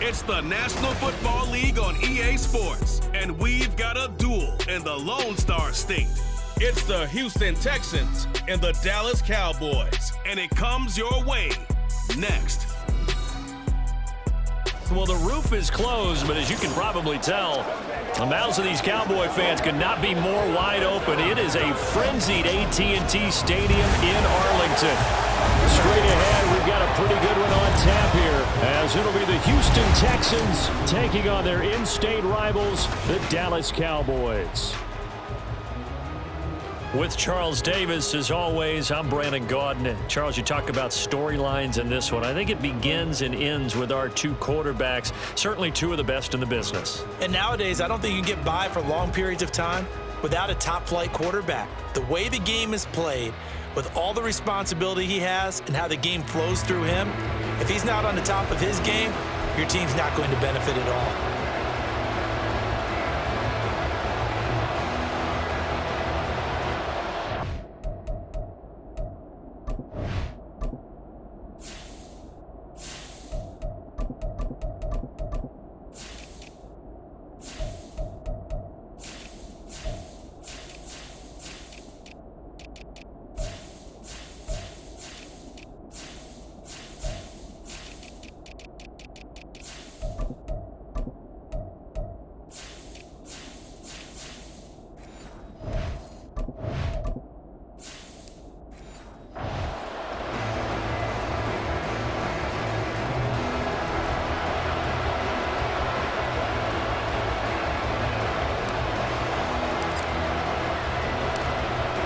It's the National Football League on EA Sports, and we've got a duel in the Lone Star State. It's the Houston Texans and the Dallas Cowboys, and it comes your way next. Well, the roof is closed, but as you can probably tell, the mouths of these Cowboy fans could not be more wide open. It is a frenzied AT&T Stadium in Arlington. Straight ahead, we've got a pretty good one on tap here, as it'll be the Houston Texans taking on their in-state rivals, the Dallas Cowboys. With Charles Davis, as always, I'm Brandon Gaudin. Charles, you talk about storylines in this one. I think it begins and ends with our two quarterbacks, certainly two of the best in the business. And nowadays, I don't think you can get by for long periods of time without a top-flight quarterback. The way the game is played, with all the responsibility he has and how the game flows through him, if he's not on the top of his game, your team's not going to benefit at all.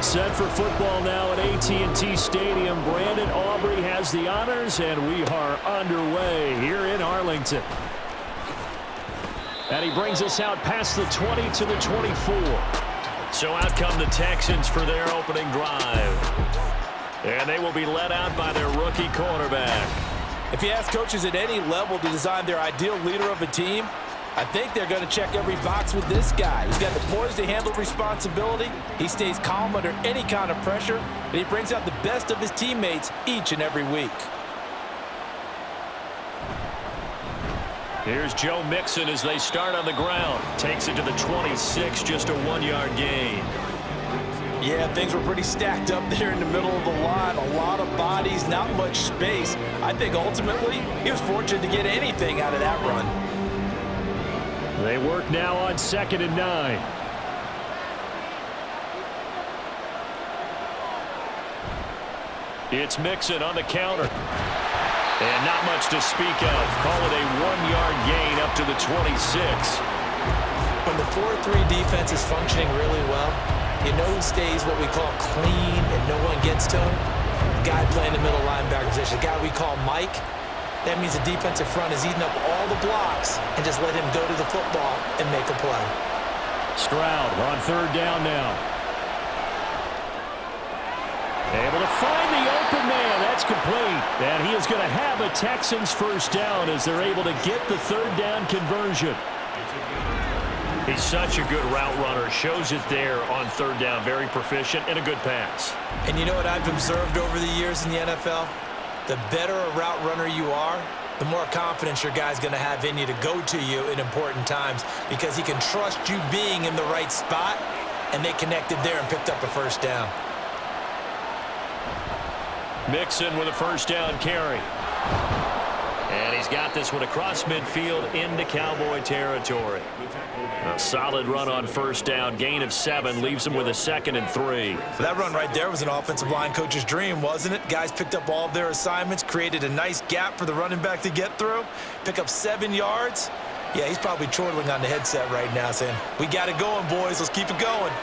Set for football now at AT&T Stadium. Brandon Aubrey has the honors, and we are underway here in Arlington. And he brings us out past the 20 to the 24. So out come the Texans for their opening drive. And they will be led out by their rookie quarterback. If you ask coaches at any level to design their ideal leader of a team, I think they're going to check every box with this guy. He's got the poise to handle responsibility. He stays calm under any kind of pressure, and he brings out the best of his teammates each and every week. Here's Joe Mixon as they start on the ground. Takes it to the 26, just a 1-yard gain. Yeah, things were pretty stacked up there in the middle of the line. A lot of bodies, not much space. I think ultimately he was fortunate to get anything out of that run. They work now on 2nd and 9. It's Mixon on the counter. And not much to speak of. Call it a 1-yard gain up to the 26. When the 4-3 defense is functioning really well, you know who stays what we call clean and no one gets to him? The guy playing the middle linebacker position, the guy we call Mike. That means the defensive front is eating up all the blocks and just let him go to the football and make a play. Stroud on 3rd down now. Able to find the open man. That's complete. And he is going to have a Texans first down as they're able to get the 3rd down conversion. He's such a good route runner. Shows it there on 3rd down. Very proficient and a good pass. And you know what I've observed over the years in the NFL? The better a route runner you are, the more confidence your guy's going to have in you to go to you in important times because he can trust you being in the right spot, and they connected there and picked up a first down. Mixon with a first down carry. And he's got this one across midfield into Cowboy territory. A solid run on 1st down. Gain of 7 leaves him with a 2nd and 3. That run right there was an offensive line coach's dream, wasn't it? Guys picked up all of their assignments, created a nice gap for the running back to get through, pick up 7 yards. Yeah, he's probably chortling on the headset right now saying, we got it going, boys. Let's keep it going.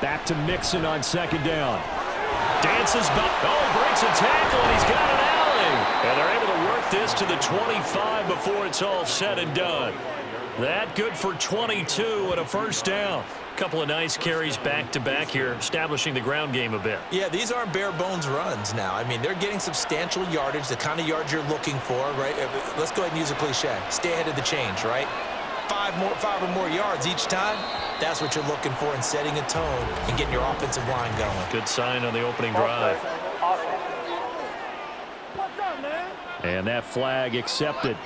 Back to Mixon on 2nd down. Dances back. Oh, breaks a tackle, and he's got an alley. And they're able to work this to the 25 before it's all said and done. That good for 22 and a first down. Couple of nice carries back-to-back here, establishing the ground game a bit. Yeah, these aren't bare-bones runs now. I mean, they're getting substantial yardage, the kind of yards you're looking for, right? Let's go ahead and use a cliche. Stay ahead of the change, right? 5 or more yards each time. That's what you're looking for in setting a tone and getting your offensive line going. Good sign on the opening drive. And that flag accepted.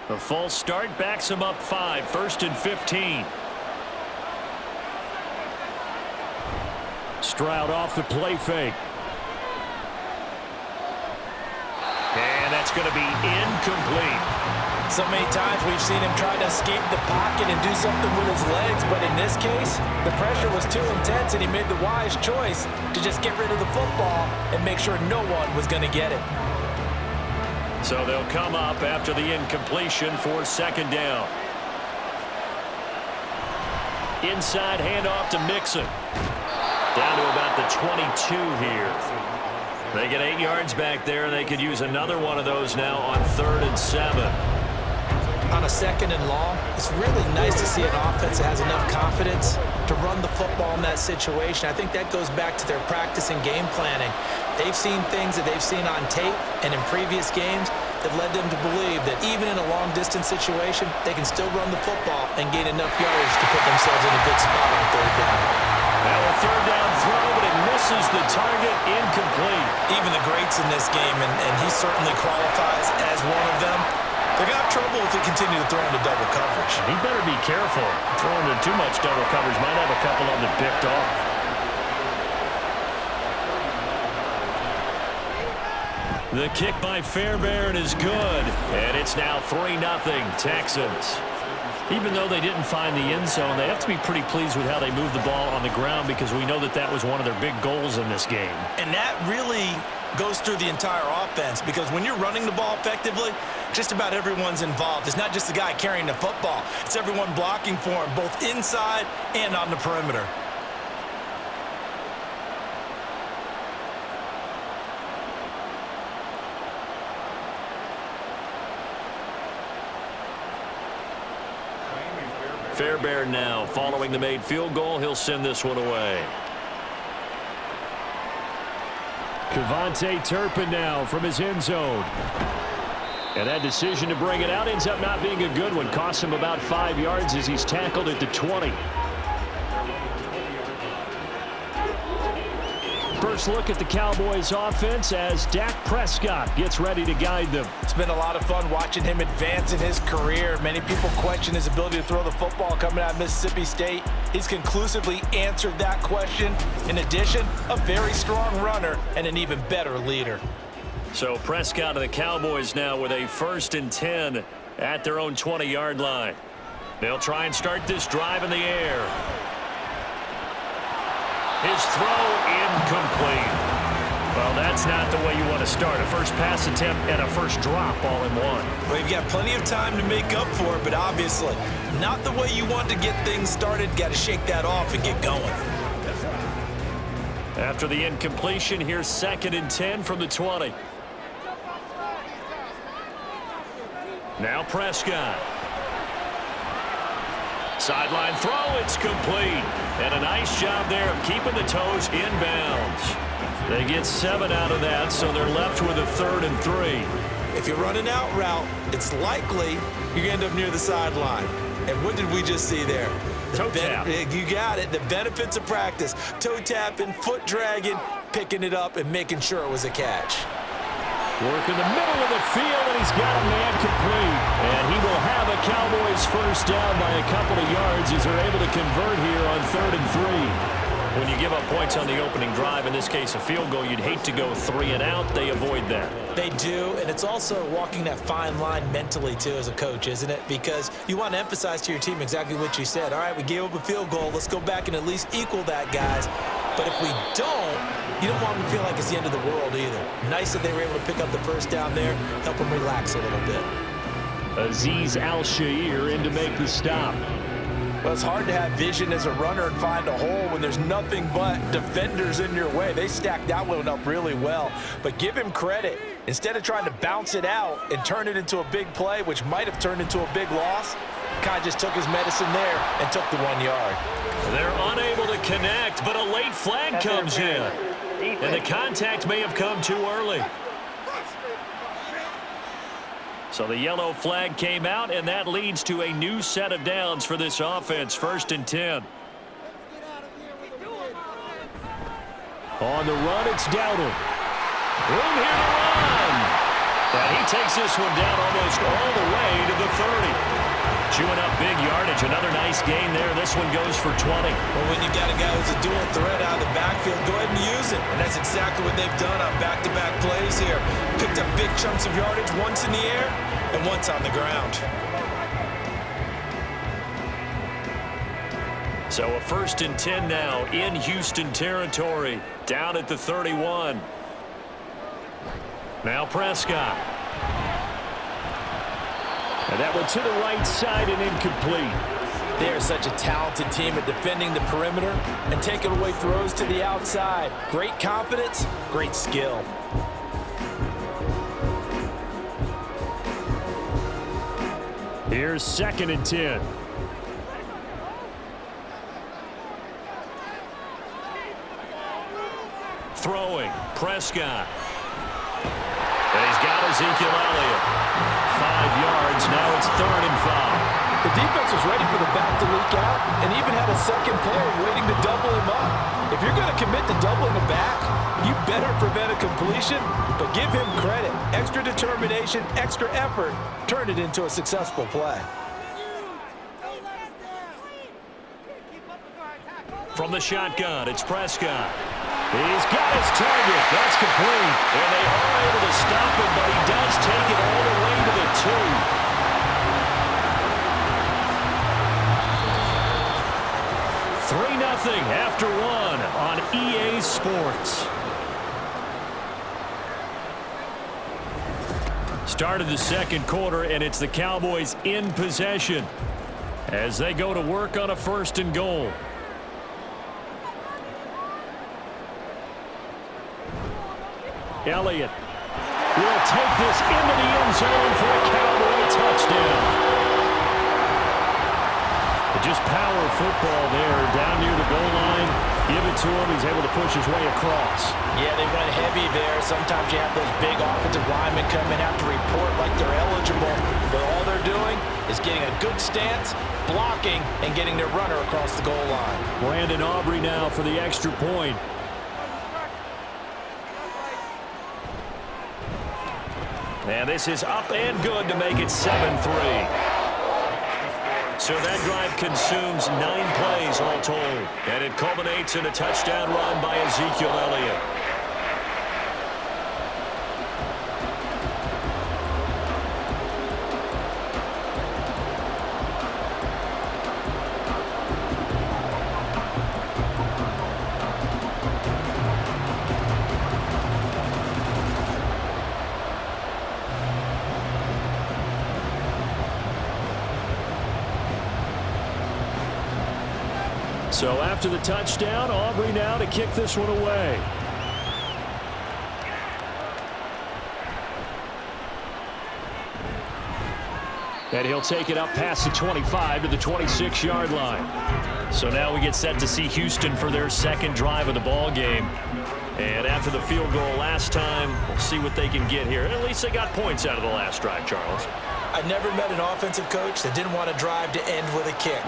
The false start backs him up 5, 1st and 15. Stroud off the play fake. And that's going to be incomplete. So many times we've seen him try to escape the pocket and do something with his legs, but in this case, the pressure was too intense and he made the wise choice to just get rid of the football and make sure no one was going to get it. So they'll come up after the incompletion for 2nd down. Inside handoff to Mixon. Down to about the 22 here. They get 8 yards back there, and they could use another one of those now on 3rd and 7. On a 2nd and long, it's really nice to see an offense that has enough confidence to run the football in that situation. I think that goes back to their practice and game planning. They've seen things that they've seen on tape and in previous games that led them to believe that even in a long-distance situation, they can still run the football and gain enough yardage to put themselves in a good spot on 3rd down. Now a 3rd down throw, but it misses the target, incomplete. Even the greats in this game, and he certainly qualifies as one of them, they're going to have trouble if they continue to throw into double coverage. He better be careful. Throwing into too much double coverage might have a couple of them picked off. The kick by Fairbairn is good, and it's now 3-0 Texans. Even though they didn't find the end zone, they have to be pretty pleased with how they moved the ball on the ground because we know that that was one of their big goals in this game. And that really goes through the entire offense because when you're running the ball effectively, just about everyone's involved. It's not just the guy carrying the football. It's everyone blocking for him, both inside and on the perimeter. Fairbairn now following the made field goal. He'll send this one away. Kevontae Turpin now from his end zone. And that decision to bring it out ends up not being a good one. Costs him about 5 yards as he's tackled at the 20. First look at the Cowboys offense as Dak Prescott gets ready to guide them. It's been a lot of fun watching him advance in his career. Many people question his ability to throw the football coming out of Mississippi State. He's conclusively answered that question. In addition, a very strong runner and an even better leader. So Prescott of the Cowboys now with a 1st and 10 at their own 20-yard line. They'll try and start this drive in the air. His throw incomplete. Well, that's not the way you want to start. A first pass attempt and a first drop all in one. Well, you've got plenty of time to make up for it, but obviously not the way you want to get things started. Got to shake that off and get going. After the incompletion, here's 2nd and 10 from the 20. Now Prescott. Sideline throw, it's complete. And a nice job there of keeping the toes inbounds. They get 7 out of that, so they're left with a 3rd and 3. If you run an out route, it's likely you're going to end up near the sideline. And what did we just see there? Toe tap. You got it. The benefits of practice. Toe tapping, foot dragging, picking it up, and making sure it was a catch. Work in the middle of the field, and he's got a man complete. And he will have a Cowboys first down by a couple of yards as they're able to convert here on 3rd and 3. When you give up points on the opening drive, in this case a field goal, you'd hate to go 3 and out. They avoid that. They do, and it's also walking that fine line mentally, too, as a coach, isn't it? Because you want to emphasize to your team exactly what you said. All right, we gave up a field goal. Let's go back and at least equal that, guys. But if we don't, you don't want them to feel like it's the end of the world either. Nice that they were able to pick up the first down there, help them relax a little bit. Azeez Al-Shaair in to make the stop. Well, it's hard to have vision as a runner and find a hole when there's nothing but defenders in your way. They stacked that one up really well. But give him credit. Instead of trying to bounce it out and turn it into a big play, which might have turned into a big loss, kind of just took his medicine there and took the 1 yard. They're unable to connect, but a late flag comes in. And the contact may have come too early. So the yellow flag came out, and that leads to a new set of downs for this offense. 1st and 10. On the run, it's Dowdle. Room here to run. And he takes this one down almost all the way to the 30. Chewing up big yardage. Another nice gain there. This one goes for 20. Well, when you got a guy who's a dual threat out of the backfield, go ahead and use it. And that's exactly what they've done on back-to-back plays here. Picked up big chunks of yardage, once in the air and once on the ground. So a 1st and 10 now in Houston territory, down at the 31. Now Prescott. And that one to the right side and incomplete. They are such a talented team at defending the perimeter and taking away throws to the outside. Great confidence, great skill. Here's 2nd and 10. Throwing, Prescott. And he's got Ezekiel Elliott. 5 yards, now it's 3rd and 5. The defense was ready for the back to leak out and even had a second player waiting to double him up. If you're going to commit to doubling the back, you better prevent a completion, but give him credit. Extra determination, extra effort, turn it into a successful play. From the shotgun, it's Prescott. He's got his target. That's complete. And they are able to stop him, but he does take it all the way to the 2. 3-0 after 1 on EA Sports. Start of the 2nd quarter, and it's the Cowboys in possession as they go to work on a 1st and goal. Elliott will take this into the end zone for a Cowboy touchdown. Just power football there, down near the goal line. Give it to him. He's able to push his way across. Yeah, they went heavy there. Sometimes you have those big offensive linemen come in, have to report like they're eligible. But all they're doing is getting a good stance, blocking, and getting their runner across the goal line. Brandon Aubrey now for the extra point. And this is up and good to make it 7-3. So that drive consumes 9 plays all told. And it culminates in a touchdown run by Ezekiel Elliott. So after the touchdown, Aubrey now to kick this one away. And he'll take it up past the 25 to the 26-yard line. So now we get set to see Houston for their 2nd drive of the ball game. And after the field goal last time, we'll see what they can get here. At least they got points out of the last drive, Charles. I never met an offensive coach that didn't want to drive to end with a kick.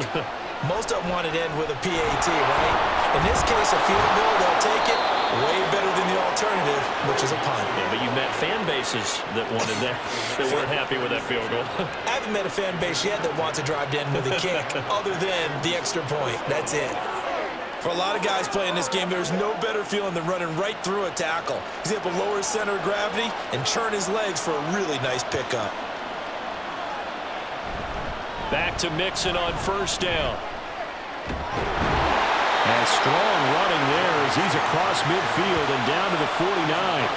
Most of them wanted to end with a PAT, right? In this case, a field goal, they'll take it. Way better than the alternative, which is a punt. Yeah, but you've met fan bases that wanted that, that weren't happy with that field goal. I haven't met a fan base yet that wants to drive to end with a kick, other than the extra point. That's it. For a lot of guys playing this game, there's no better feeling than running right through a tackle. He's able to lower his center of gravity and churn his legs for a really nice pickup. Back to Mixon on 1st down. And strong running there as he's across midfield and down to the 49.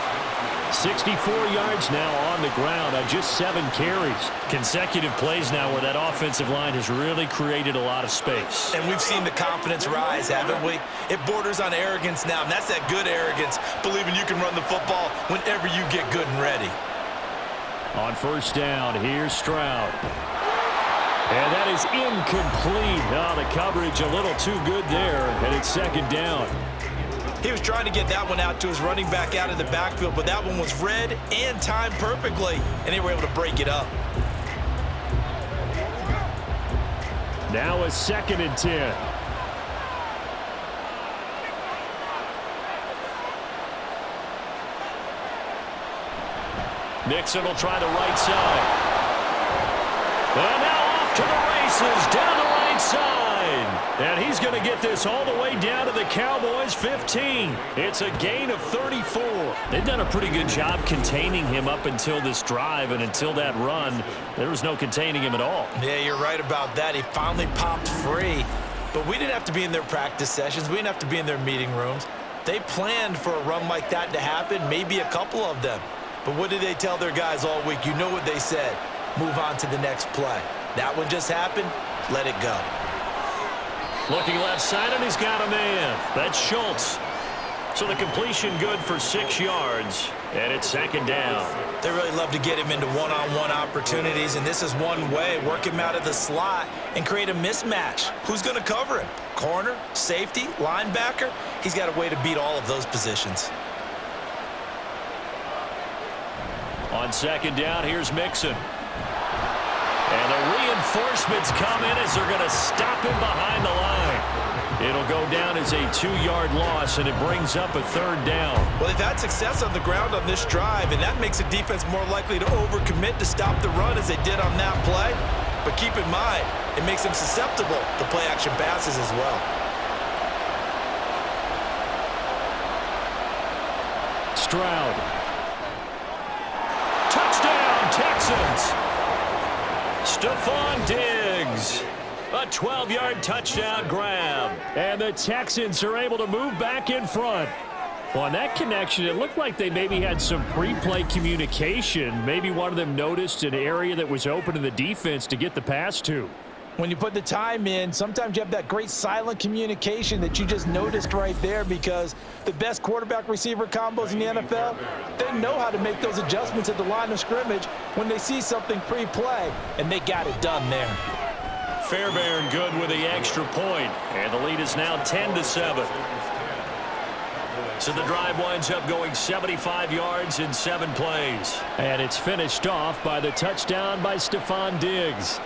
64 yards now on the ground on just 7 carries. Consecutive plays now where that offensive line has really created a lot of space. And we've seen the confidence rise, haven't we? It borders on arrogance now, and that's that good arrogance, believing you can run the football whenever you get good and ready. On 1st down, here's Stroud. And that is incomplete. Oh, the coverage a little too good there, and it's 2nd down. He was trying to get that one out to his running back out of the backfield, but that one was read and timed perfectly, and they were able to break it up. Now a 2nd and 10. Mixon will try the right side. And now off to the races down the right side. And he's going to get this all the way down to the Cowboys' 15. It's a gain of 34. They've done a pretty good job containing him up until this drive, and until that run, there was no containing him at all. Yeah, you're right about that. He finally popped free. But we didn't have to be in their practice sessions. We didn't have to be in their meeting rooms. They planned for a run like that to happen, maybe a couple of them. But what did they tell their guys all week? You know what they said. Move on to the next play. That one just happened. Let it go. Looking left side, and he's got a man. That's Schultz. So the completion good for 6 yards, and it's second down. They really love to get him into one-on-one opportunities, and this is one way. Work him out of the slot and create a mismatch. Who's going to cover him? Corner, safety, linebacker? He's got a way to beat all of those positions. On second down, here's Mixon. And the reinforcements come in as they're going to stop him behind the line. It'll go down as a 2-yard loss, and it brings up a third down. Well, they've had success on the ground on this drive, and that makes a defense more likely to overcommit to stop the run as they did on that play. But keep in mind, it makes them susceptible to play-action passes as well. Stroud. Touchdown, Texans. Stephon Diggs. A 12-yard touchdown grab. And the Texans are able to move back in front. Well, on that connection, it looked like they maybe had some pre-play communication. Maybe one of them noticed an area that was open to the defense to get the pass to. When you put the time in, sometimes you have that great silent communication that you just noticed right there, because the best quarterback-receiver combos in the NFL, they know how to make those adjustments at the line of scrimmage when they see something pre-play, and they got it done there. Fairbairn good with the extra point, and the lead is now 10-7. So the drive winds up going 75 yards in 7 plays. And it's finished off by the touchdown by Stephon Diggs.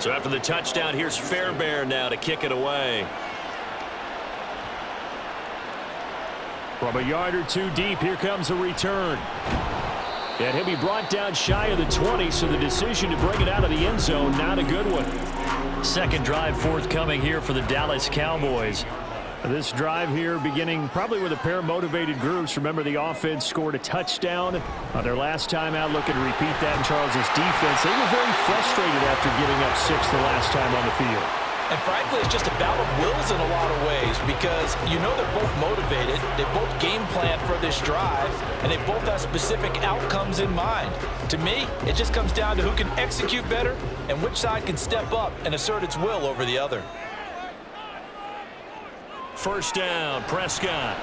So after the touchdown, here's Fairbairn now to kick it away. From a yard or two deep, here comes a return. And he'll be brought down shy of the 20, so the decision to bring it out of the end zone, not a good one. Second drive forthcoming here for the Dallas Cowboys. This drive here beginning probably with a pair of motivated groups. Remember, the offense scored a touchdown on their last time out, looking to repeat that in Charles's defense. They were very frustrated after giving up 6 the last time on the field. And frankly, it's just a battle of wills in a lot of ways, because you know they're both motivated, they both game plan for this drive, and they both have specific outcomes in mind. To me, it just comes down to who can execute better and which side can step up and assert its will over the other. First down, Prescott.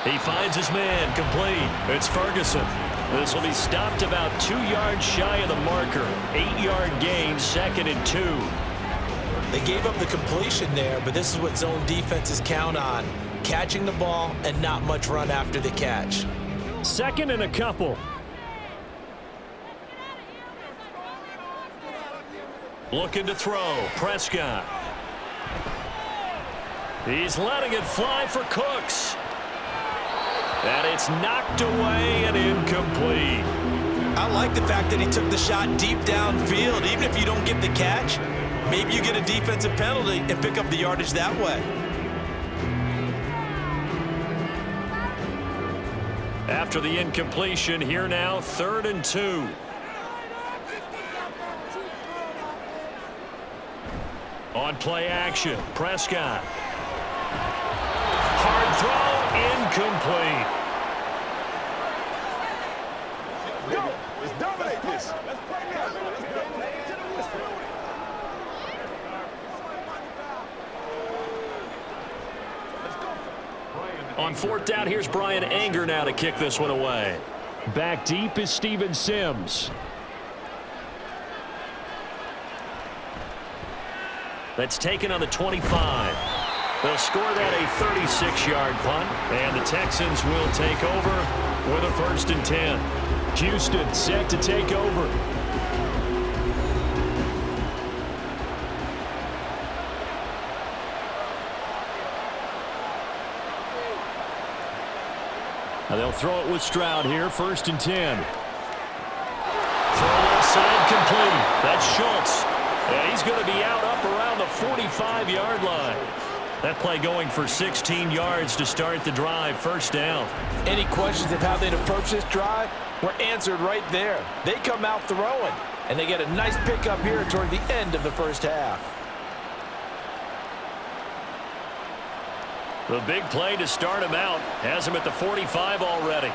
He finds his man, complete. It's Ferguson. This will be stopped about 2 yards shy of the marker. 8-yard gain, 2nd and 2. They gave up the completion there, but this is what zone defenses count on. Catching the ball and not much run after the catch. 2nd and a couple. Looking to throw, Prescott. He's letting it fly for Cooks. And it's knocked away and incomplete. I like the fact that he took the shot deep downfield. Even if you don't get the catch, maybe you get a defensive penalty and pick up the yardage that way. After the incompletion, here now, 3rd and 2. On play action, Prescott. Hard throw, incomplete. Go. Let's dominate this. Let's play now. On 4th down, here's Brian Anger now to kick this one away. Back deep is Steven Sims. That's taken on the 25. They'll score that a 36-yard punt, and the Texans will take over with a 1st and 10. Houston set to take over. Now they'll throw it with Stroud here, 1st and 10. Throw left side complete. That's Schultz. And he's going to be out up around the 45-yard line. That play going for 16 yards to start the drive, 1st down. Any questions of how they'd approach this drive were answered right there. They come out throwing, and they get a nice pickup here toward the end of the first half. The big play to start him out has him at the 45 already.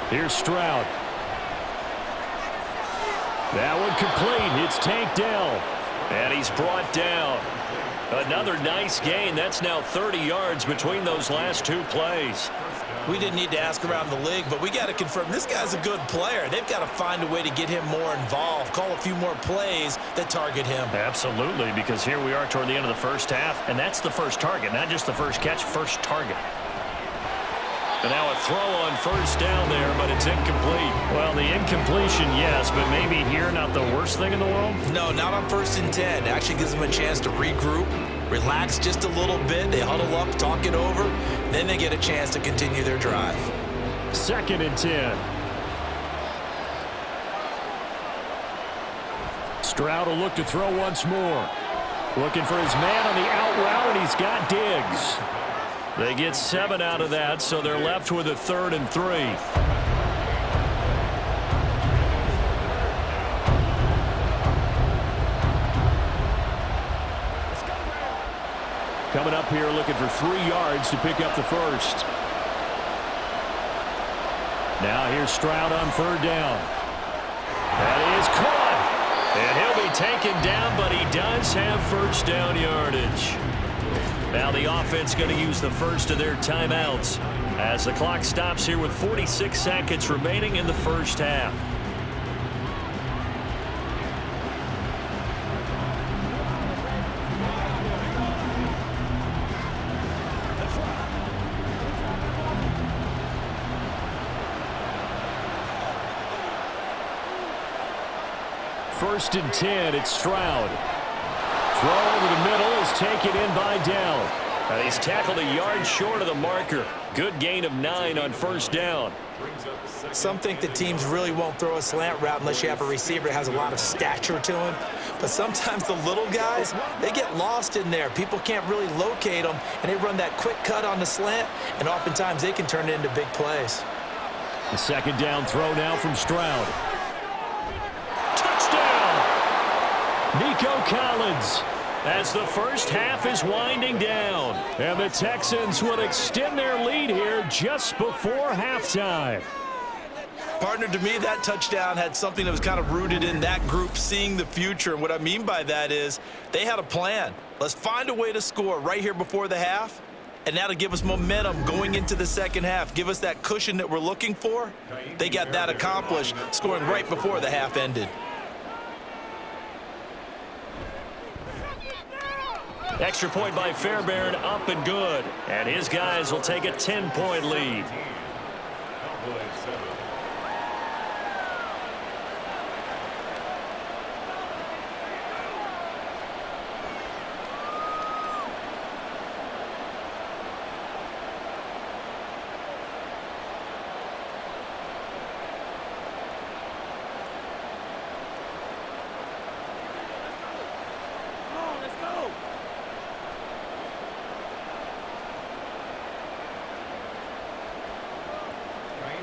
Here's Stroud. That one complete. It's Tank Dell. And he's brought down. Another nice gain. That's now 30 yards between those last 2 plays. We didn't need to ask around the league, but we got to confirm this guy's a good player. They've got to find a way to get him more involved, call a few more plays that target him. Absolutely, because here we are toward the end of the first half, and that's the first target, not just the first catch, first target. And now a throw on 1st down there, but it's incomplete. Well, the incompletion, yes, but maybe here not the worst thing in the world? No, not on 1st and 10. It actually gives them a chance to regroup, relax just a little bit. They huddle up, talk it over. Then they get a chance to continue their drive. 2nd and 10. Stroud will look to throw once more. Looking for his man on the out route, and he's got Diggs. They get 7 out of that, so they're left with a 3rd and 3. Coming up here looking for 3 yards to pick up the first. Now here's Stroud on 3rd down. That is caught. And he'll be taken down, but he does have 1st down yardage. Now the offense going to use the first of their timeouts as the clock stops here with 46 seconds remaining in the first half. First and 10, it's Stroud. Throw over the middle is taken in by Dell. And he's tackled a yard short of the marker. Good gain of 9 on 1st down. Some think that teams really won't throw a slant route unless you have a receiver that has a lot of stature to him. But sometimes the little guys, they get lost in there. People can't really locate them, and they run that quick cut on the slant, and oftentimes they can turn it into big plays. The 2nd down throw now from Stroud. Nico Collins as the first half is winding down. And the Texans will extend their lead here just before halftime. Partner, to me, that touchdown had something that was kind of rooted in that group seeing the future. And what I mean by that is they had a plan. Let's find a way to score right here before the half. And that'll give us momentum going into the second half. Give us that cushion that we're looking for. They got that accomplished, scoring right before the half ended. Extra point by Fairbairn, up and good. And his guys will take a 10-point lead.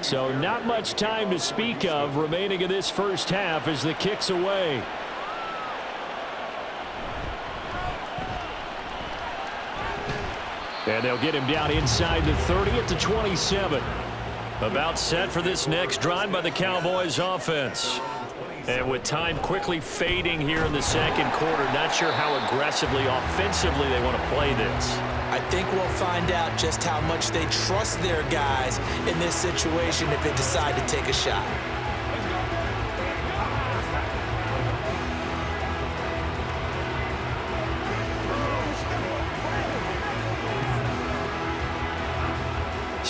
So not much time to speak of remaining in this first half as the kick's away. And they'll get him down inside the 30 at the 27. About set for this next drive by the Cowboys offense. And with time quickly fading here in the second quarter, not sure how aggressively, offensively they want to play this. I think we'll find out just how much they trust their guys in this situation if they decide to take a shot.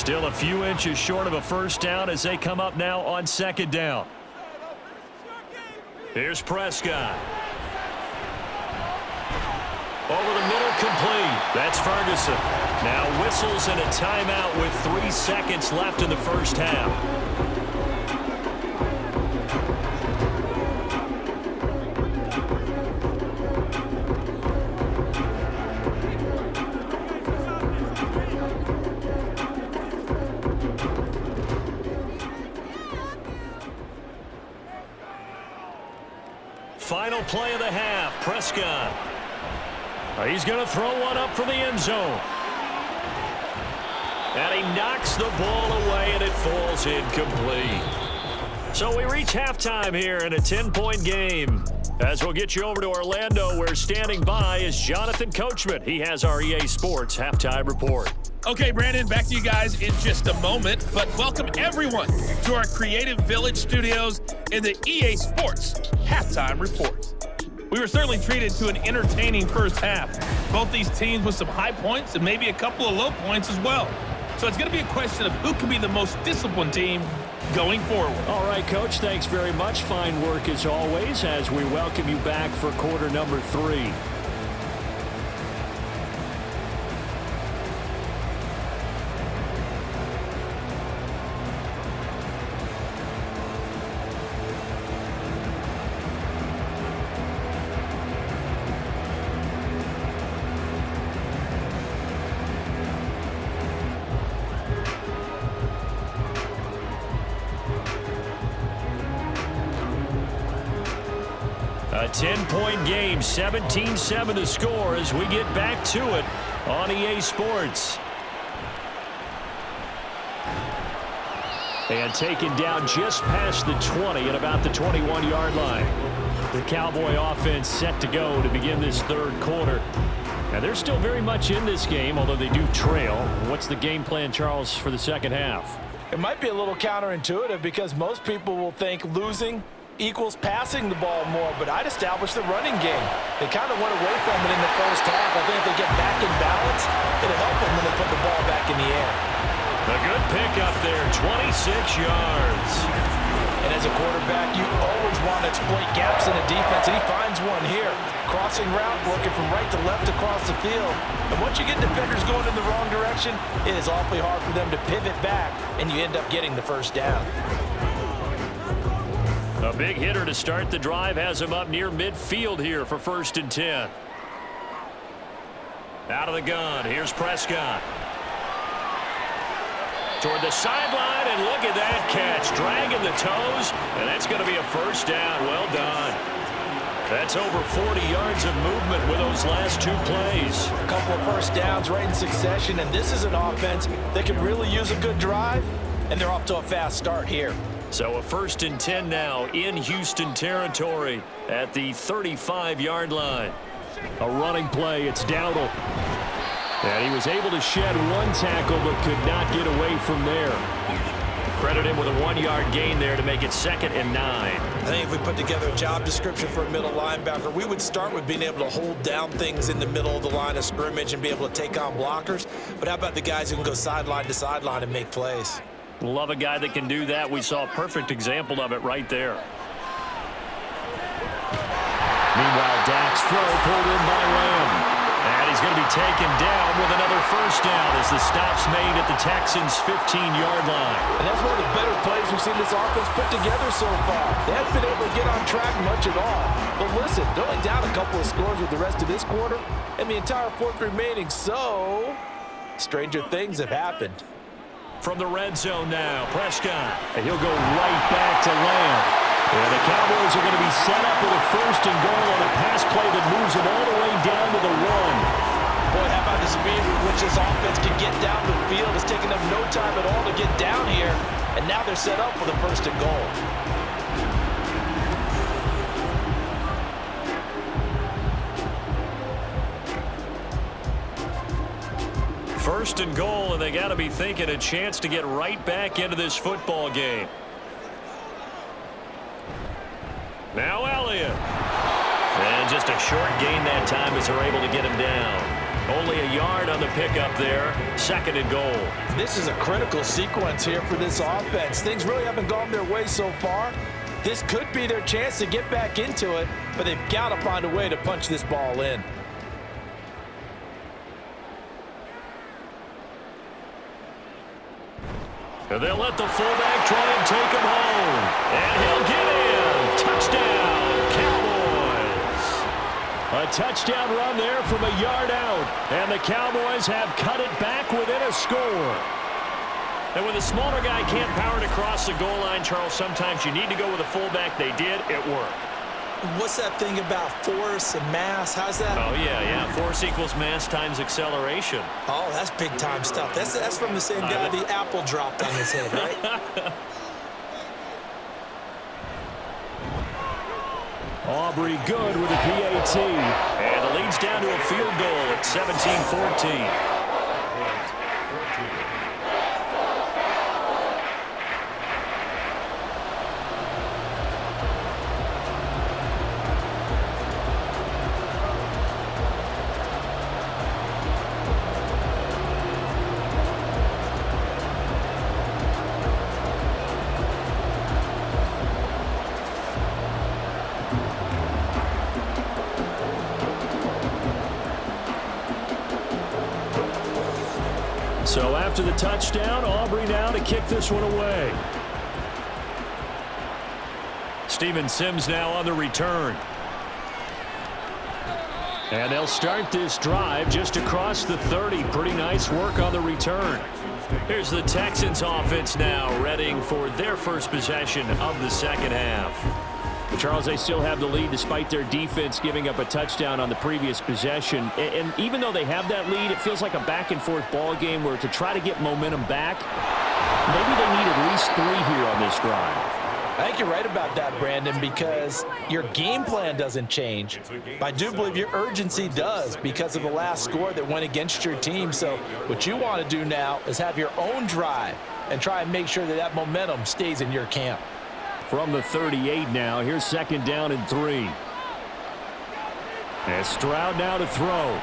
Still a few inches short of a first down as they come up now on second down. Here's Prescott. Over the middle, complete. That's Ferguson. Now whistles and a timeout with 3 seconds left in the first half. Final play of the half. Prescott. He's going to throw one up from the end zone. And he knocks the ball away, and it falls incomplete. So we reach halftime here in a 10-point game. As we'll get you over to Orlando, where standing by is Jonathan Coachman. He has our EA Sports halftime report. Okay, Brandon, back to you guys in just a moment. But welcome everyone to our Creative Village studios in the EA Sports halftime report. We were certainly treated to an entertaining first half. Both these teams with some high points and maybe a couple of low points as well. So it's going to be a question of who can be the most disciplined team going forward. All right, Coach, thanks very much. Fine work as always as we welcome you back for quarter number 3. A 10-point game, 17-7 to score as we get back to it on EA Sports. And taken down just past the 20 at about the 21-yard line. The Cowboy offense set to go to begin this third quarter. And they're still very much in this game, although they do trail. What's the game plan, Charles, for the second half? It might be a little counterintuitive because most people will think losing equals passing the ball more, but I'd establish the running game. They kind of went away from it in the first half. I think if they get back in balance, it'll help them when they put the ball back in the air. A good pickup there, 26 yards. And as a quarterback, you always want to exploit gaps in the defense, and he finds one here. Crossing route, working from right to left across the field. And once you get defenders going in the wrong direction, it is awfully hard for them to pivot back, and you end up getting the first down. A big hitter to start the drive has him up near midfield here for 1st and 10. Out of the gun, here's Prescott. Toward the sideline, and look at that catch. Dragging the toes, and that's going to be a first down. Well done. That's over 40 yards of movement with those last 2 plays. A couple of first downs right in succession, and this is an offense that can really use a good drive, and they're off to a fast start here. So a 1st and 10 now in Houston territory at the 35-yard line. A running play, it's Dowdle. And he was able to shed 1 tackle but could not get away from there. Credit him with a 1-yard gain there to make it 2nd and 9. I think if we put together a job description for a middle linebacker, we would start with being able to hold down things in the middle of the line of scrimmage and be able to take on blockers. But how about the guys who can go sideline to sideline and make plays? Love a guy that can do that. We saw a perfect example of it right there. Meanwhile, Dak's throw pulled in by Lamb. And he's going to be taken down with another first down as the stop's made at the Texans' 15-yard line. And that's one of the better plays we've seen this offense put together so far. They haven't been able to get on track much at all. But listen, they're only down a couple of scores with the rest of this quarter and the entire 4th remaining. So, stranger things have happened. From the red zone now, Prescott. And he'll go right back to Lamb. And the Cowboys are going to be set up with a 1st and goal on a pass play that moves them all the way down to the 1. Boy, how about the speed with which this offense can get down the field? It's taken them no time at all to get down here. And now they're set up with a 1st and goal. 1st and goal, and they got to be thinking a chance to get right back into this football game. Now Elliott. And just a short gain that time as they're able to get him down. Only a yard on the pickup there. 2nd and goal. This is a critical sequence here for this offense. Things really haven't gone their way so far. This could be their chance to get back into it, but they've got to find a way to punch this ball in. And they'll let the fullback try and take him home. And he'll get in. Touchdown, Cowboys. A touchdown run there from a yard out. And the Cowboys have cut it back within a score. And when the smaller guy can't power it across the goal line, Charles, sometimes you need to go with a fullback. They did. It worked. What's that thing about force and mass? How's that? Oh, yeah. Force equals mass times acceleration. Oh, that's big-time stuff. That's from the same guy the apple dropped on his head, right? Aubrey good with a PAT. And the lead's down to a field goal at 17-14. So after the touchdown, Aubrey now to kick this one away. Steven Sims now on the return. And they'll start this drive just across the 30. Pretty nice work on the return. Here's the Texans offense now, readying for their first possession of the second half. Charles, they still have the lead despite their defense giving up a touchdown on the previous possession. And even though they have that lead, it feels like a back-and-forth ball game where to try to get momentum back, maybe they need at least 3 here on this drive. I think you're right about that, Brandon, because your game plan doesn't change. I do believe your urgency does because of the last score that went against your team. So what you want to do now is have your own drive and try and make sure that that momentum stays in your camp. From the 38 now, here's 2nd down and 3. And Stroud now to throw.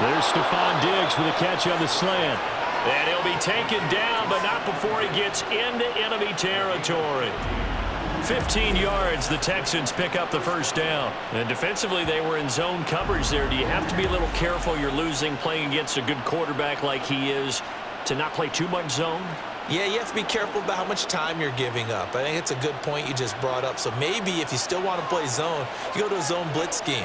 There's Stephon Diggs for the catch on the slant. And he'll be taken down, but not before he gets into enemy territory. 15 yards, the Texans pick up the first down. And defensively, they were in zone coverage there. Do you have to be a little careful? You're losing, playing against a good quarterback like he is, to not play too much zone? Yeah, you have to be careful about how much time you're giving up. I think it's a good point you just brought up. So maybe if you still want to play zone, you go to a zone blitz scheme.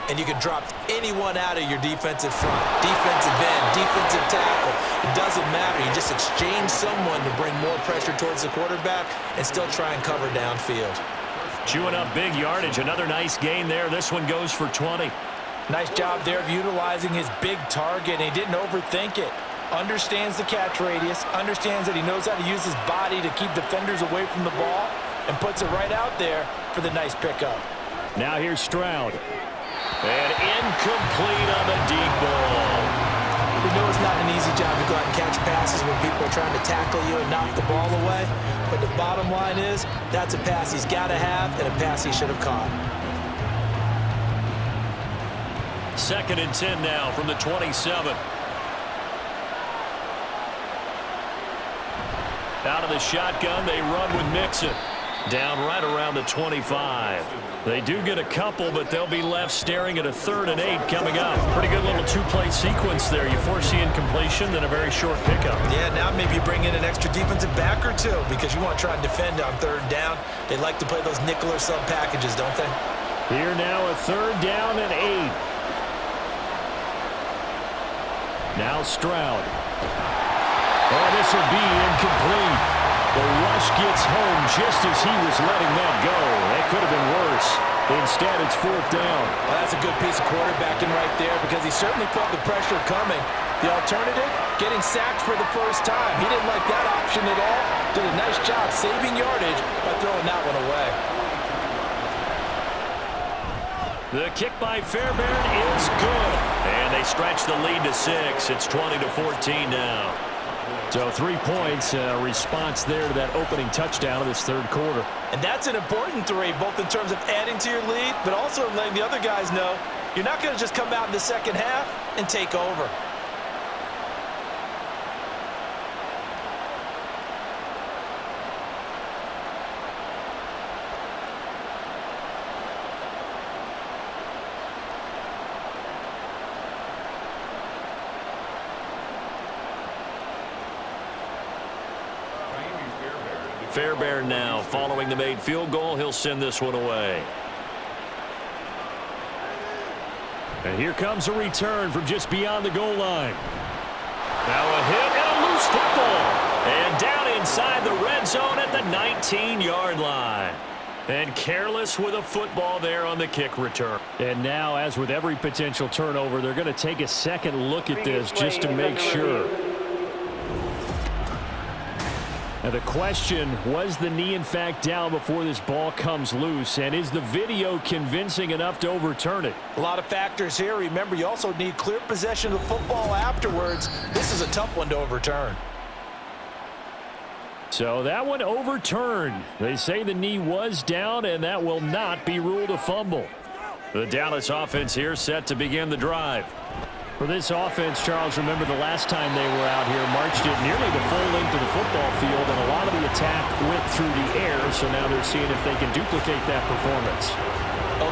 And you can drop anyone out of your defensive front, defensive end, defensive tackle. It doesn't matter. You just exchange someone to bring more pressure towards the quarterback and still try and cover downfield. Chewing up big yardage. Another nice gain there. This one goes for 20. Nice job there of utilizing his big target. And he didn't overthink it. Understands the catch radius, understands that he knows how to use his body to keep defenders away from the ball, and puts it right out there for the nice pickup. Now here's Stroud. And incomplete on the deep ball. We know it's not an easy job to go out and catch passes when people are trying to tackle you and knock the ball away, but the bottom line is that's a pass he's got to have and a pass he should have caught. 2nd and 10 now from the 27. Out of the shotgun, they run with Mixon. Down right around the 25. They do get a couple, but they'll be left staring at a 3rd and 8 coming up. Pretty good little 2-play sequence there. You foresee incompletion, then a very short pickup. Yeah, now maybe you bring in an extra defensive back or 2 because you want to try and defend on 3rd down. They like to play those nickel or sub packages, don't they? Here now a 3rd down and 8. Now Stroud. Oh, this will be incomplete. The rush gets home just as he was letting that go. That could have been worse. Instead, it's 4th down. Well, that's a good piece of quarterbacking right there because he certainly felt the pressure coming. The alternative, getting sacked for the first time. He didn't like that option at all. Did a nice job saving yardage by throwing that one away. The kick by Fairbairn is good. And they stretch the lead to 6. It's 20-14 now. So 3 points, response there to that opening touchdown of this 3rd quarter. And that's an important 3, both in terms of adding to your lead, but also letting the other guys know You're not going to just come out in the second half and take over. Fairbairn now following the made field goal. He'll send this one away. And here comes a return from just beyond the goal line. Now a hit and a loose football. And down inside the red zone at the 19-yard line. And careless with a football there on the kick return. And now, as with every potential turnover, they're going to take a second look at this just to make sure. Now the question, was the knee in fact down before this ball comes loose? And is the video convincing enough to overturn it? A lot of factors here. Remember, you also need clear possession of the football afterwards. This is a tough one to overturn. So that one overturned. They say the knee was down, and that will not be ruled a fumble. The Dallas offense here set to begin the drive. For this offense, Charles, remember the last time they were out here, marched it nearly the full length of the football field, and a lot of the attack went through the air, so now they're seeing if they can duplicate that performance.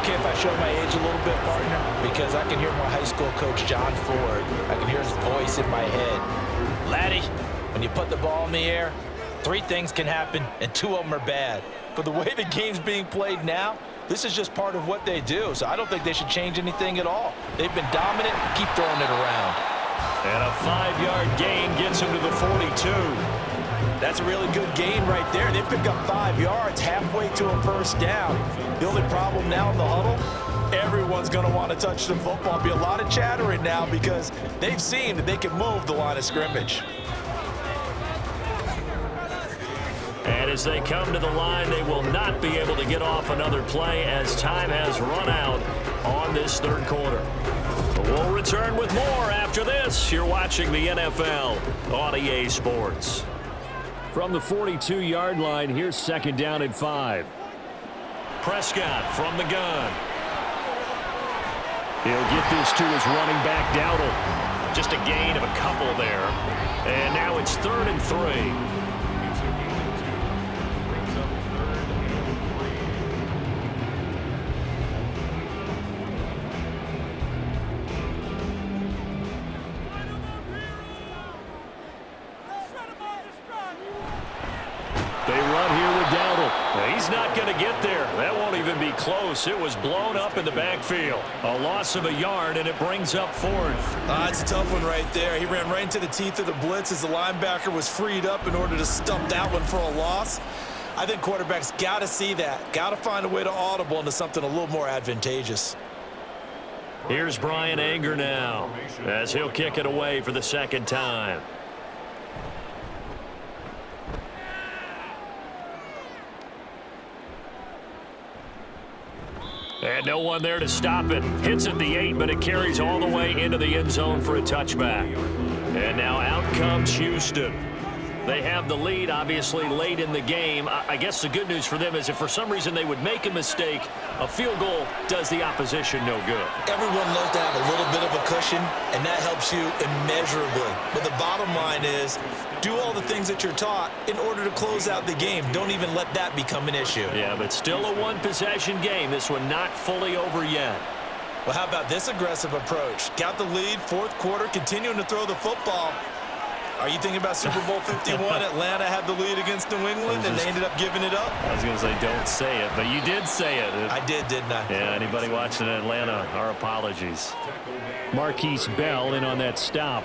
Okay, if I show my age a little bit, partner, because I can hear my high school coach, John Ford. I can hear his voice in my head. Laddie, when you put the ball in the air, 3 things can happen, and 2 of them are bad. But the way the game's being played now, this is just part of what they do, so I don't think they should change anything at all. They've been dominant. Keep throwing it around. And a 5-yard gain gets him to the 42. That's a really good gain right there. They pick up 5 yards halfway to a first down. The only problem now in the huddle, everyone's going to want to touch the football. Be a lot of chattering now because they've seen that they can move the line of scrimmage. And as they come to the line, they will not be able to get off another play as time has run out on this third quarter. We'll return with more after this. You're watching the NFL on EA Sports. From the 42-yard line, here's second down and 5. Prescott from the gun. He'll get this to his running back, Dowdle. Just a gain of a couple there. And now it's 3rd and 3. He's not going to get there. That won't even be close. It was blown up in the backfield. A loss of a yard, and it brings up 4th. It's a tough one right there. He ran right into the teeth of the blitz as the linebacker was freed up in order to stump that one for a loss. I think quarterbacks got to see that. Got to find a way to audible into something a little more advantageous. Here's Brian Anger now as he'll kick it away for the second time. And no one there to stop it. Hits at the 8, but it carries all the way into the end zone for a touchback. And now out comes Houston. They have the lead, obviously, late in the game. I guess the good news for them is if for some reason they would make a mistake, a field goal does the opposition no good. Everyone loves to have a little bit of a cushion, and that helps you immeasurably. But the bottom line is, do all the things that you're taught in order to close out the game. Don't even let that become an issue. Yeah, but still a one-possession game. This one not fully over yet. Well, how about this aggressive approach? Got the lead, 4th quarter, continuing to throw the football. Are you thinking about Super Bowl 51? Atlanta had the lead against New England, and they ended up giving it up? I was going to say don't say it, but you did say it. I did, didn't I? Yeah, anybody watching Atlanta, our apologies. Marquise Bell in on that stop.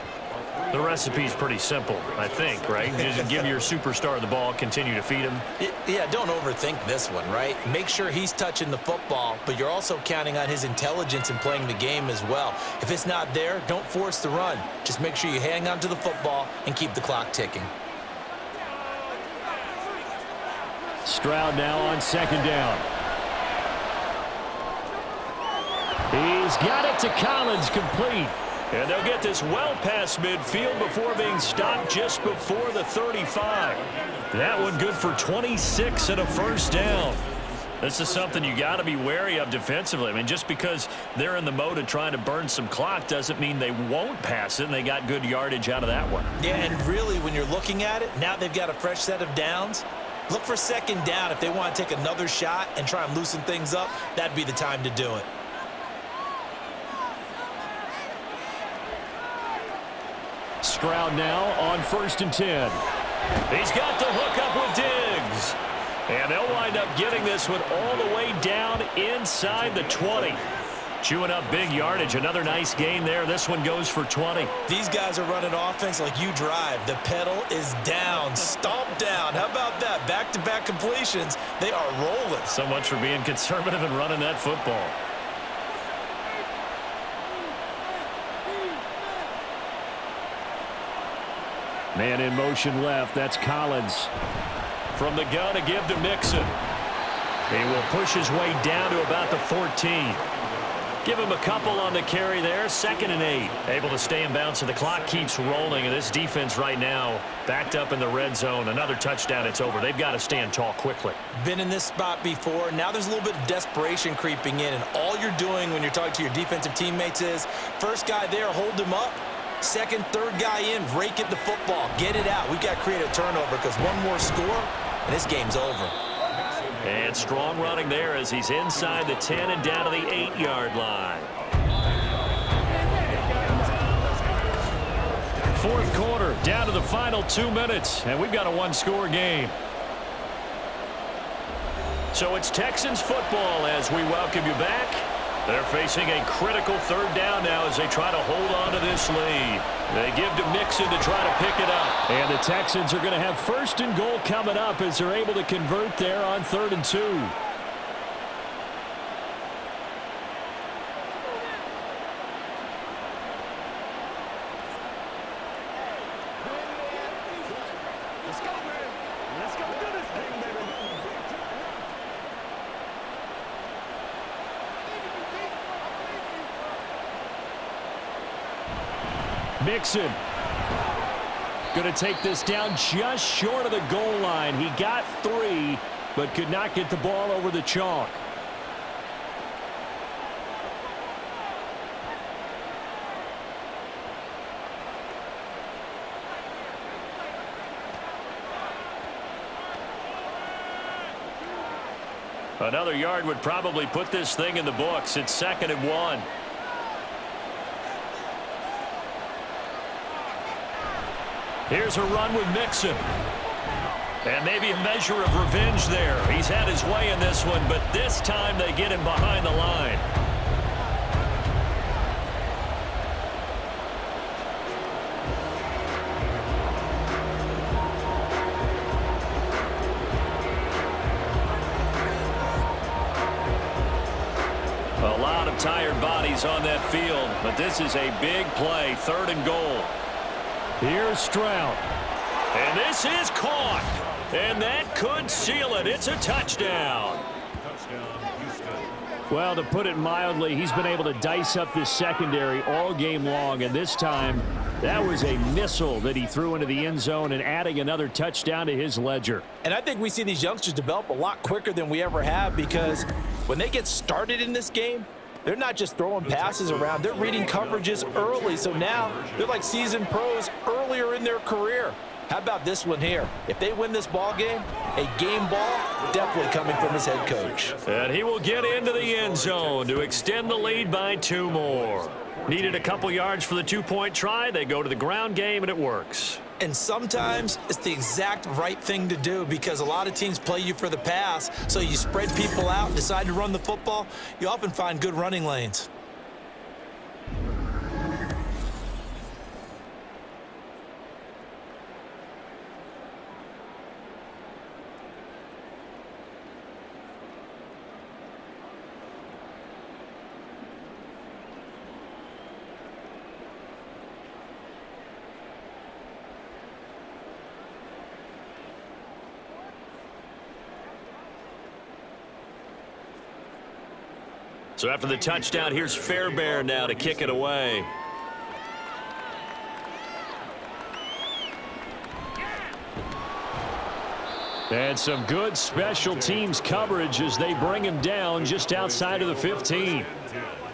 The recipe's pretty simple, I think, right? Just give your superstar the ball, continue to feed him. Yeah, don't overthink this one, right? Make sure he's touching the football, but you're also counting on his intelligence in playing the game as well. If it's not there, don't force the run. Just make sure you hang on to the football and keep the clock ticking. Stroud now on second down. He's got it to Collins, complete. And they'll get this well past midfield before being stopped just before the 35. That one good for 26 and a first down. This is something you got to be wary of defensively. I mean, just because they're in the mode of trying to burn some clock doesn't mean they won't pass it, and they got good yardage out of that one. Yeah, and really, when you're looking at it, now they've got a fresh set of downs. Look for second down. If they want to take another shot and try and loosen things up, that'd be the time to do it. Stroud now on 1st and 10. He's got the hook up with Diggs. And they'll wind up getting this one all the way down inside the 20. Chewing up big yardage. Another nice gain there. This one goes for 20. These guys are running offense like you drive. The pedal is down, stomp down. How about that? Back-to-back completions. They are rolling. So much for being conservative and running that football. Man in motion left. That's Collins. From the gun, a give to Mixon. He will push his way down to about the 14. Give him a couple on the carry there. 2nd and 8. Able to stay in bounds, and the clock keeps rolling. And this defense right now backed up in the red zone. Another touchdown, it's over. They've got to stand tall quickly. Been in this spot before. Now there's a little bit of desperation creeping in. And all you're doing when you're talking to your defensive teammates is, first guy there, hold him up. Second, third guy in, rake at the football. Get it out. We've got to create a turnover because one more score, and this game's over. And strong running there as he's inside the 10 and down to the 8-yard line. 4th quarter, down to the final 2 minutes, and we've got a one-score game. So it's Texans football as we welcome you back. They're facing a critical 3rd down now as they try to hold on to this lead. They give to Mixon to try to pick it up. And the Texans are going to have 1st and goal coming up as they're able to convert there on 3rd and 2. Let's go, man. Let's go do this thing, baby. Mixon going to take this down just short of the goal line. He got 3, but could not get the ball over the chalk. Another yard would probably put this thing in the books. It's 2nd and 1. Here's a run with Mixon. And maybe a measure of revenge there. He's had his way in this one, but this time they get him behind the line. A lot of tired bodies on that field, but this is a big play. 3rd and goal. Here's Stroud. And this is caught. And that could seal it. It's a touchdown. Well, to put it mildly, he's been able to dice up this secondary all game long. And this time, that was a missile that he threw into the end zone and adding another touchdown to his ledger. And I think we see these youngsters develop a lot quicker than we ever have because when they get started in this game, they're not just throwing passes around. They're reading coverages early. So now they're like seasoned pros earlier in their career. How about this one here? If they win this ball game, a game ball definitely coming from his head coach. And he will get into the end zone to extend the lead by 2 more. Needed a couple yards for the 2-point try. They go to the ground game, and it works. And sometimes it's the exact right thing to do because a lot of teams play you for the pass. So you spread people out and decide to run the football. You often find good running lanes. So after the touchdown, here's Fairbairn now to kick it away. And some good special teams coverage as they bring him down just outside of the 15.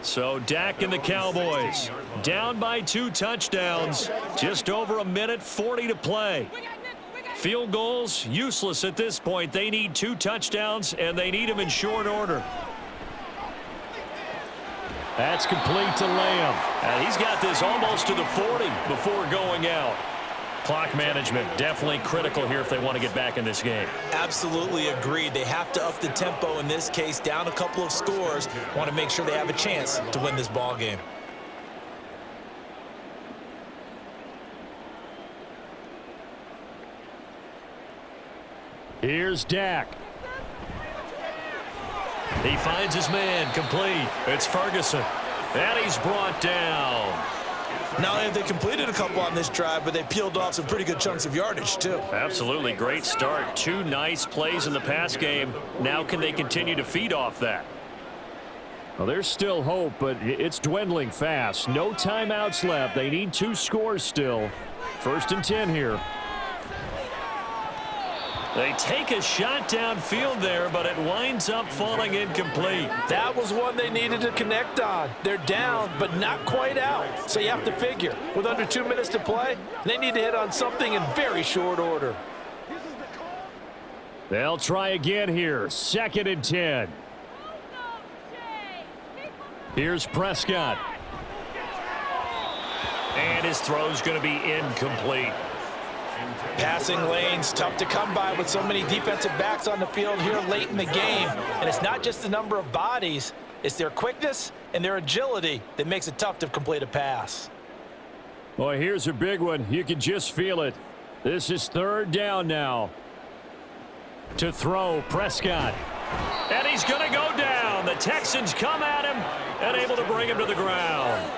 So Dak and the Cowboys down by 2 touchdowns. Just over 1:40 to play. Field goals useless at this point. They need 2 touchdowns, and they need them in short order. That's complete to Lamb. And he's got this almost to the 40 before going out. Clock management definitely critical here if they want to get back in this game. Absolutely agreed. They have to up the tempo in this case, down a couple of scores. Want to make sure they have a chance to win this ball game. Here's Dak. He finds his man, complete. It's Ferguson. And he's brought down. Not only have they completed a couple on this drive, but they peeled off some pretty good chunks of yardage, too. Absolutely. Great start. 2 nice plays in the pass game. Now can they continue to feed off that? Well, there's still hope, but it's dwindling fast. No timeouts left. They need 2 scores still. 1st and 10 here. They take a shot downfield there, but it winds up falling incomplete. That was one they needed to connect on. They're down, but not quite out. So you have to figure, with under 2 minutes to play, they need to hit on something in very short order. They'll try again here. 2nd and 10. Here's Prescott. And his throw's going to be incomplete. Passing lanes tough to come by with so many defensive backs on the field here late in the game. And it's not just the number of bodies, it's their quickness and their agility that makes it tough to complete a pass. Boy, here's a big one. You can just feel it. This is 3rd down now. To throw, Prescott. And he's going to go down. The Texans come at him and able to bring him to the ground.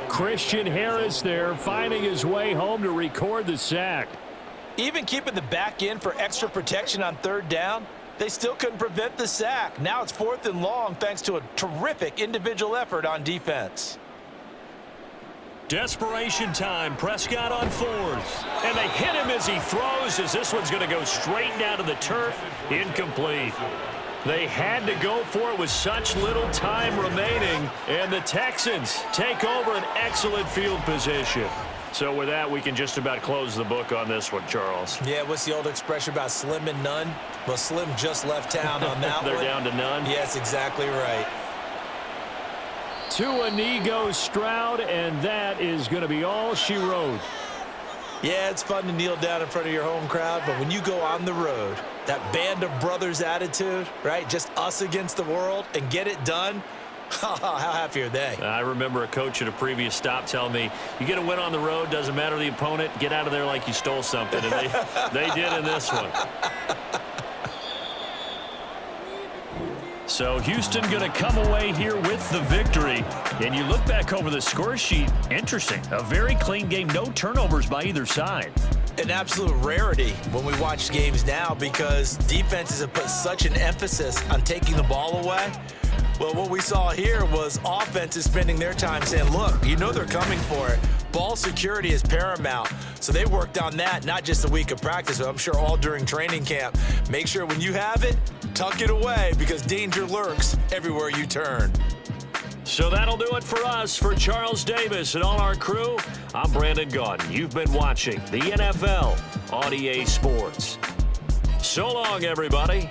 Christian Harris there finding his way home to record the sack. Even keeping the back in for extra protection on 3rd down, they still couldn't prevent the sack. Now it's 4th and long thanks to a terrific individual effort on defense. Desperation time. Prescott on 4th. And they hit him as he throws, as this one's going to go straight down to the turf. Incomplete. They had to go for it with such little time remaining. And the Texans take over an excellent field position. So with that, we can just about close the book on this one, Charles. Yeah, what's the old expression about slim and none? Well, Slim just left town on that They're one. down to none? Yes, exactly right. To Inigo Stroud, and that is going to be all she wrote. Yeah, it's fun to kneel down in front of your home crowd, but when you go on the road, that band of brothers attitude, right, just us against the world, and get it done, how happy are they? I remember a coach at a previous stop telling me, you get a win on the road, doesn't matter the opponent, get out of there like you stole something, and they did in this one. So Houston going to come away here with the victory. And you look back over the score sheet, interesting. A very clean game, no turnovers by either side. An absolute rarity when we watch games now because defenses have put such an emphasis on taking the ball away. Well, what we saw here was offenses spending their time saying, look, you know they're coming for it. Ball security is paramount. So they worked on that, not just a week of practice, but I'm sure all during training camp. Make sure when you have it, tuck it away because danger lurks everywhere you turn. So that'll do it for us. For Charles Davis and all our crew, I'm Brandon Gaudin. You've been watching the NFL on EA Sports. So long, everybody.